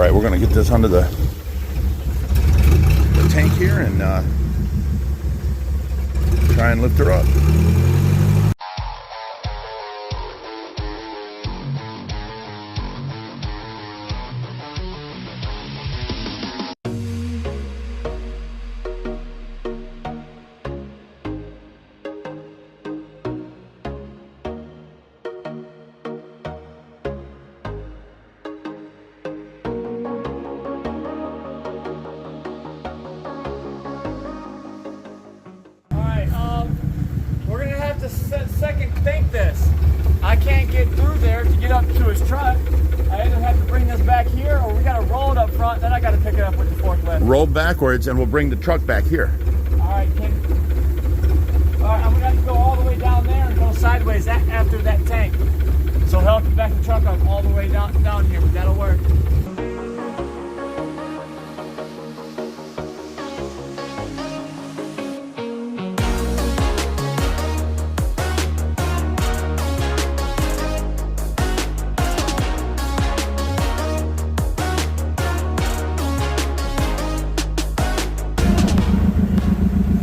right, we're gonna get this under the tank here and try and lift her up. Second think this. I can't get through there to get up to his truck. I either have to bring this back here or we gotta roll it up front, then I gotta pick it up with the forklift. Roll backwards and we'll bring the truck back here. Alright, alright, I'm gonna have to go all the way down there and go sideways after that tank. So he'll have to back the truck up all the way down here, but that'll work.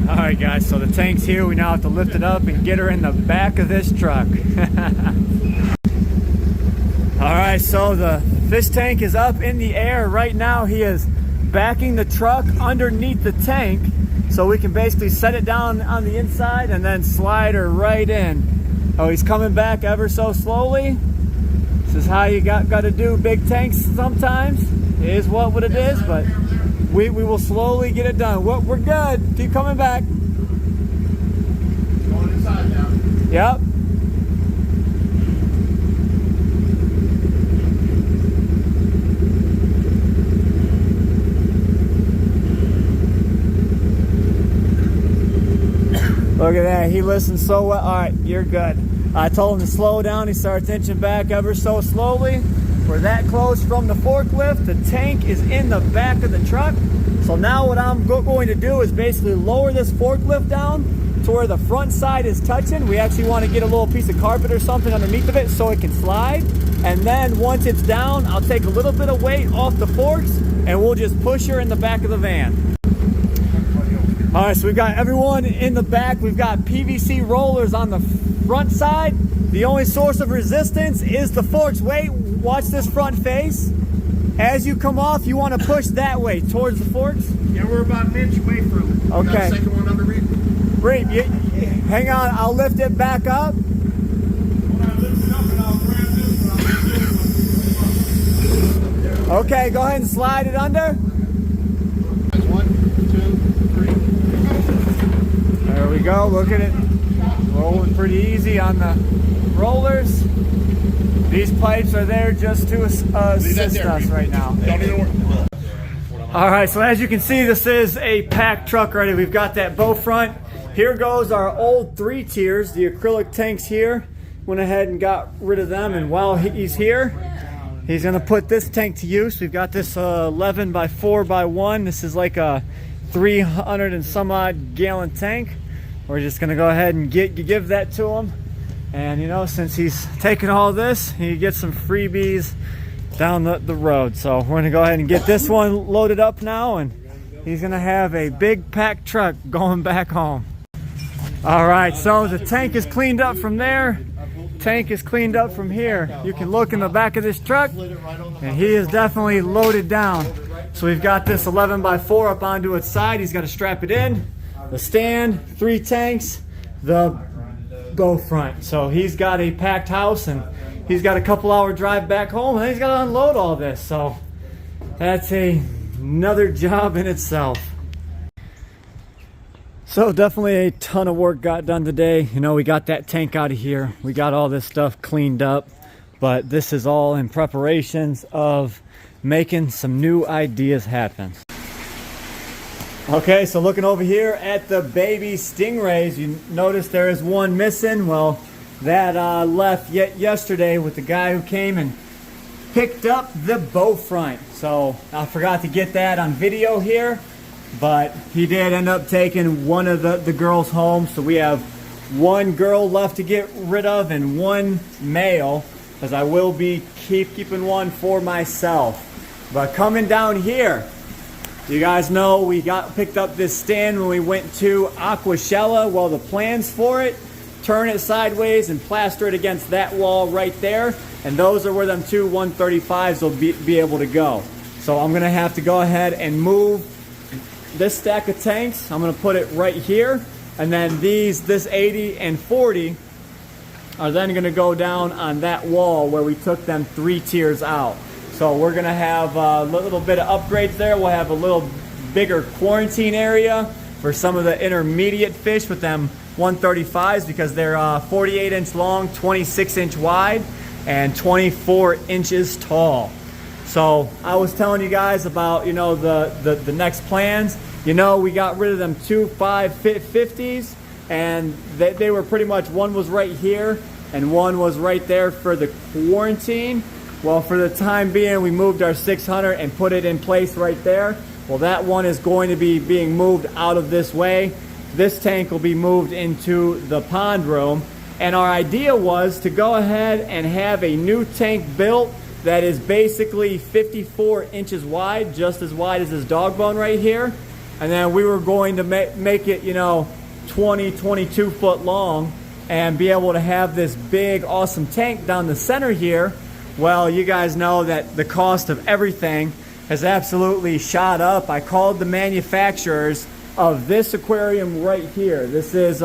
Alright guys, so the tank's here. We now have to lift it up and get her in the back of this truck. Alright, so the fish tank is up in the air. Right now he is backing the truck underneath the tank so we can basically set it down on the inside and then slide her right in. Oh, he's coming back ever so slowly. This is how you got to do big tanks sometimes. It is what it is, but we will slowly get it done. We're good. Keep coming back. Going inside now. Yep. Look at that. He listens so well. All right, you're good. I told him to slow down. He starts inching back ever so slowly. We're that close from the forklift. The tank is in the back of the truck. So now what I'm going to do is basically lower this forklift down to where the front side is touching. We actually want to get a little piece of carpet or something underneath of it so it can slide. And then once it's down, I'll take a little bit of weight off the forks and we'll just push her in the back of the van. All right, so we've got everyone in the back. We've got PVC rollers on the front side. The only source of resistance is the forks. Wait, watch this front face. As you come off, you want to push that way towards the forks. Yeah, we're about an inch away from it. Okay. Got a second one under Reed? Reed, hang on, I'll lift it back up. Okay, go ahead and slide it under. 1, 2, 3. There we go, look at it. Rolling pretty easy on the rollers. These pipes are there just to assist us right now. Don't even worry. All right, so as you can see, this is a packed truck already. We've got that Bowfront. Here goes our old 3 tiers, the acrylic tanks here. Went ahead and got rid of them, and while he's here, he's gonna put this tank to use. We've got this 11 by 4 by 1. This is like a 300 and some odd gallon tank. We're just gonna go ahead and give that to him. And you know, since he's taking all this, he gets some freebies down the road. So we're gonna go ahead and get this one loaded up now, and he's gonna have a big packed truck going back home. All right, so the tank is cleaned up from there. Tank is cleaned up from here. You can look in the back of this truck, and he is definitely loaded down. So we've got this 11 by 4 up onto its side. He's got to strap it in, the stand, 3 tanks, the Bowfront. So he's got a packed house, and he's got a couple-hour drive back home, and then he's got to unload all this. So that's another job in itself. So definitely a ton of work got done today. You know, we got that tank out of here. We got all this stuff cleaned up, but this is all in preparations of making some new ideas happen. Okay, so looking over here at the baby stingrays, you notice there is one missing. Well, that left yesterday with the guy who came and picked up the Bowfront. So I forgot to get that on video here, but he did end up taking one of the girls home. So we have one girl left to get rid of and one male, as I will be keeping one for myself. But coming down here, you guys know we picked up this stand when we went to Aquashella. Well, the plans for it, turn it sideways and plaster it against that wall right there. And those are where them two 135s will be able to go. So I'm gonna have to go ahead and move this stack of tanks. I'm gonna put it right here. And then this 80 and 40 are then gonna go down on that wall where we took them 3 tiers out. So we're gonna have a little bit of upgrades there. We'll have a little bigger quarantine area for some of the intermediate fish with them 135s because they're 48-inch long, 26-inch wide, and 24 inches tall. So I was telling you guys about, you know, the next plans. You know, we got rid of them 2 550s, and they were pretty much, one was right here and one was right there for the quarantine. Well, for the time being, we moved our 600 and put it in place right there. Well, that one is going to be being moved out of this way. This tank will be moved into the pond room. And our idea was to go ahead and have a new tank built that is basically 54 inches wide, just as wide as this dog bone right here. And then we were going to make it, you know, 22 foot long and be able to have this big, awesome tank down the center here. Well, you guys know that the cost of everything has absolutely shot up. I called the manufacturers of this aquarium right here. This is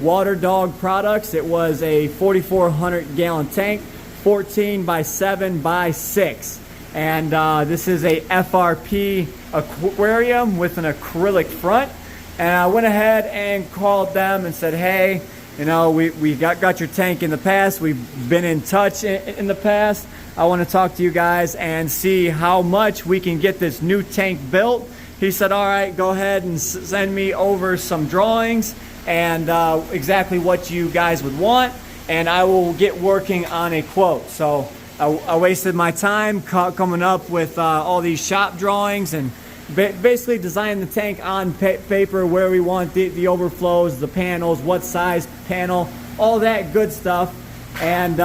Water Dog Products. It was a 4,400 gallon tank, 14 by 7 by 6. And this is a FRP aquarium with an acrylic front. And I went ahead and called them and said, hey, you know, we got your tank in the past. We've been in touch in the past. I want to talk to you guys and see how much we can get this new tank built. He said, all right, go ahead and send me over some drawings and exactly what you guys would want, and I will get working on a quote. So I wasted my time coming up with all these shop drawings and basically design the tank on paper, where we want the overflows, the panels, what size panel, all that good stuff. And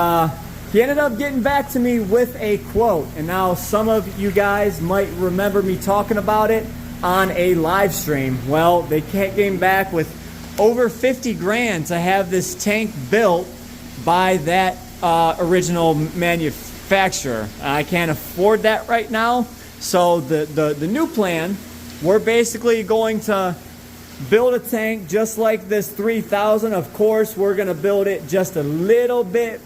he ended up getting back to me with a quote. And now some of you guys might remember me talking about it on a live stream. Well, they came back with over 50 grand to have this tank built by that original manufacturer. I can't afford that right now. So the new plan, we're basically going to build a tank just like this 3000. Of course, we're going to build it just a little bit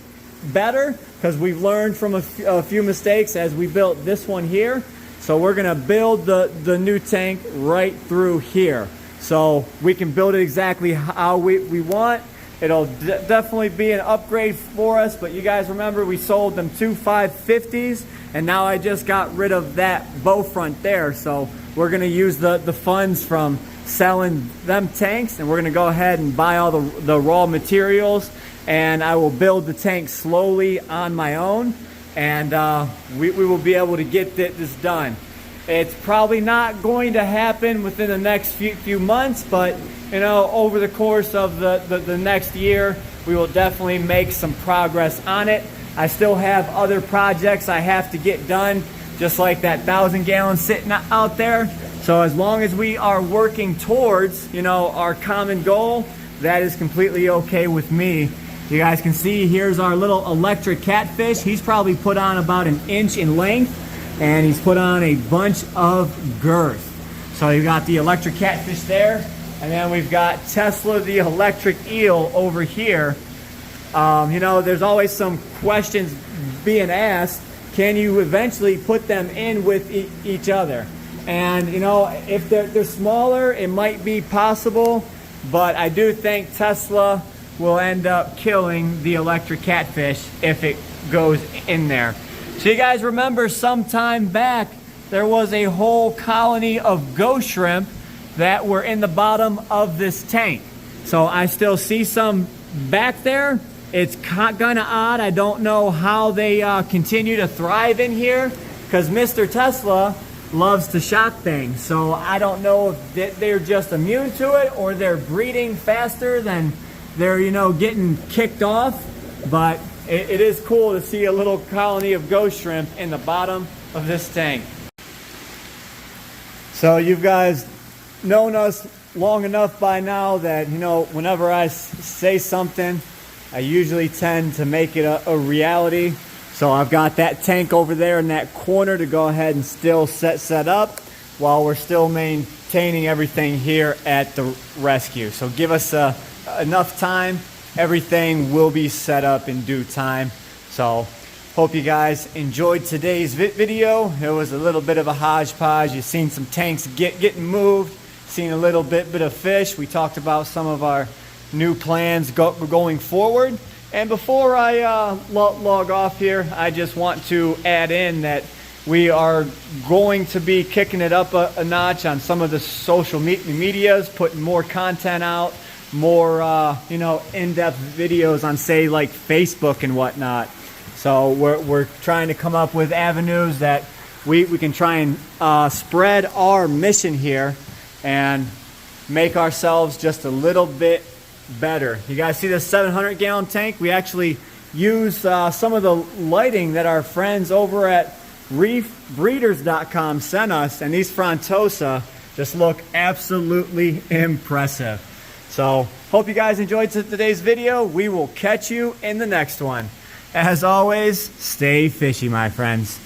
better because we've learned from a few mistakes as we built this one here. So we're going to build the new tank right through here. So we can build it exactly how we want. It'll definitely be an upgrade for us, but you guys remember we sold them 2 550s, and now I just got rid of that Bowfront there. So we're gonna use the funds from selling them tanks, and we're gonna go ahead and buy all the raw materials, and I will build the tank slowly on my own, and we will be able to get this done. It's probably not going to happen within the next few months, but you know, over the course of the next year, we will definitely make some progress on it. I still have other projects I have to get done, just like that 1,000 gallons sitting out there. So as long as we are working towards, you know, our common goal, that is completely okay with me. You guys can see here's our little electric catfish. He's probably put on about 1 inch in length, and he's put on a bunch of girth. So you got the electric catfish there. And then we've got Tesla, the electric eel, over here. You know, there's always some questions being asked. Can you eventually put them in with each other? And, you know, if they're smaller, it might be possible. But I do think Tesla will end up killing the electric catfish if it goes in there. So you guys remember some time back, there was a whole colony of ghost shrimp that were in the bottom of this tank. So I still see some back there. It's kind of odd. I don't know how they continue to thrive in here, because Mr. Tesla loves to shock things. So I don't know if they're just immune to it or they're breeding faster than they're, you know, getting kicked off. But it is cool to see a little colony of ghost shrimp in the bottom of this tank. So you guys known us long enough by now that, you know, whenever I say something, I usually tend to make it a reality. So I've got that tank over there in that corner to go ahead and still set up while we're still maintaining everything here at the rescue. So give us enough time. Everything will be set up in due time. So hope you guys enjoyed today's video. It was a little bit of a hodgepodge. You've seen some tanks getting moved, seen a little bit of fish. We talked about some of our new plans going forward. And before I log off here, I just want to add in that we are going to be kicking it up a notch on some of the social medias, putting more content out, more you know, in-depth videos on, say, like Facebook and whatnot. So we're trying to come up with avenues that we can try and spread our mission here and make ourselves just a little bit better. You guys see this 700-gallon tank? We actually use some of the lighting that our friends over at reefbreeders.com sent us, and these Frontosa just look absolutely impressive. So hope you guys enjoyed today's video. We will catch you in the next one. As always, stay fishy, my friends.